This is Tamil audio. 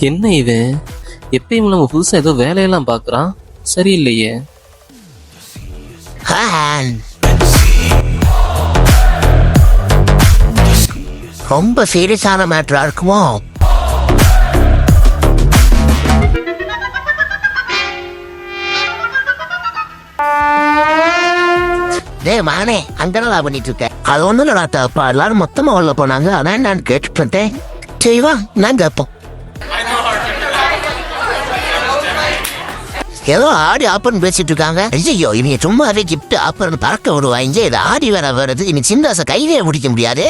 என்ன இவன் எப்பயும் நம்ம புதுசா ஏதோ வேலையெல்லாம் பாக்குறான், சரியில்லையே. ரொம்ப சீரியஸான மேட்டரா இருக்குமோ? மானே அங்கதான் பண்ணிட்டு இருக்கேன். அது ஒண்ணும் இல்லடா தப்பா, எல்லாரும் மொத்தமா உள்ள போனாங்க, அதான் நான் கேட்டுட்டு இருந்தேன். சரி வா நான் கேட்போம். ஏதோ ஆடி ஆப்பர்னு பேசிட்டு இருக்காங்க. ஐயோ இவங்க சும்மாவே கிஃப்ட் ஆப்பர்னு பறக்க விடுவாங்க, இது ஆடி வேற வருது, இனி சின்ன கையிலே முடிக்க முடியாது.